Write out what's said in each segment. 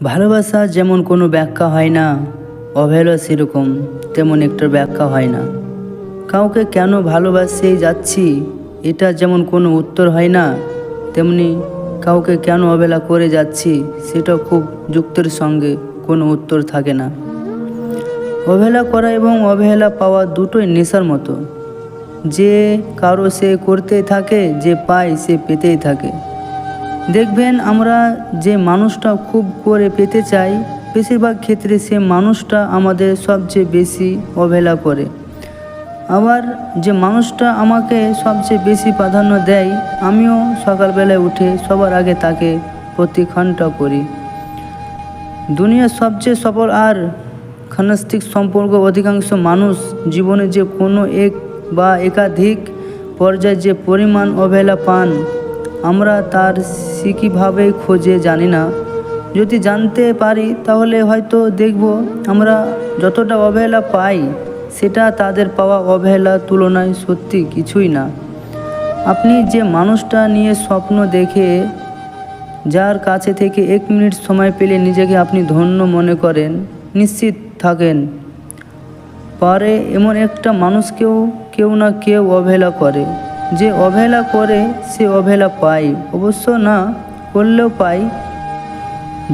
ভালোবাসা যেমন কোনো ব্যাখ্যা হয় না, অবহেলা সেরকম তেমন একটা ব্যাখ্যা হয় না। কাউকে কেন ভালোবাসে যাচ্ছি এটা যেমন কোনো উত্তর হয় না, তেমনি কাউকে কেন অবহেলা করে যাচ্ছি সেটা খুব যুক্তির সঙ্গে কোনো উত্তর থাকে না। অবহেলা করা এবং অবহেলা পাওয়া দুটোই নেশার মতো। যে কারো সে করতেই থাকে, যে পায় সে পেতেই থাকে। দেখবেন আমরা যে মানুষটা খুব করে পেতে চাই, বেশিরভাগ ক্ষেত্রে সে মানুষটা আমাদের সবচেয়ে বেশি অবহেলা করে। আবার যে মানুষটা আমাকে সবচেয়ে বেশি প্রাধান্য দেয়, আমিও সকালবেলায় উঠে সবার আগে তাকে প্রতীক্ষণটা করি। দুনিয়ার সবচেয়ে সফল আর ঘনিষ্ঠ সম্পর্ক অধিকাংশ মানুষ জীবনে যে কোনো এক বা একাধিক পর্যায়ে যে পরিমাণ অবহেলা পান, আমরা তার কীভাবে খোঁজে জানি না। যদি জানতে পারি তাহলে হয়তো দেখব আমরা যতটা অবহেলা পাই সেটা তাদের পাওয়া অবহেলার তুলনায় সত্যি কিছুই না। আপনি যে মানুষটা নিয়ে স্বপ্ন দেখে, যার কাছে থেকে 1 মিনিট সময় পেলে নিজেকে আপনি ধন্য মনে করেন, নিশ্চিত থাকেন পারে এমন একটা মানুষকেও কেউ না কেউ অবহেলা করে। যে অবহেলা করে সে অবহেলা পায়, অবশ্য না করলেও পায়।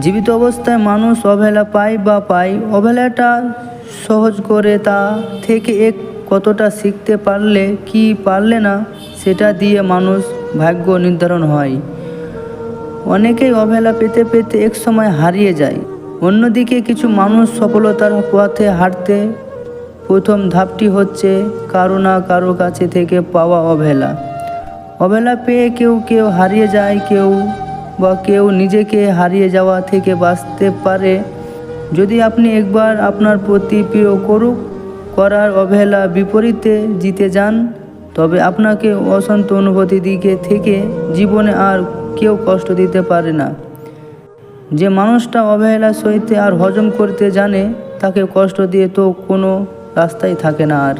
জীবিত অবস্থায় মানুষ অবহেলা পায় বা পায়, অবহেলাটা সহজ করে তা থেকে কতটা শিখতে পারলে কি পারলে না সেটা দিয়ে মানুষ ভাগ্য নির্ধারণ হয়। অনেকেই অবহেলা পেতে পেতে এক সময় হারিয়ে যায়। অন্যদিকে কিছু মানুষ সফলতার পথে হাঁটতে প্রথম ধাপটি হচ্ছে কারো না কারো কাছে থেকে পাওয়া অবহেলা। অবহেলা পেয়ে কেউ হারিয়ে যায়, কেউ নিজেকে হারিয়ে যাওয়া থেকে বাঁচতে পারে। যদি আপনি একবার আপনার প্রতি প্রিয় করার অবহেলা বিপরীতে জিতে যান, তবে আপনাকে অশান্ত অনুভূতি দিকে থেকে জীবনে আর কেউ কষ্ট দিতে পারে না। যে মানুষটা অবহেলা সইতে আর হজম করতে জানে, তাকে কষ্ট দিয়ে তো কোনো রাস্তাই থাকে না আর।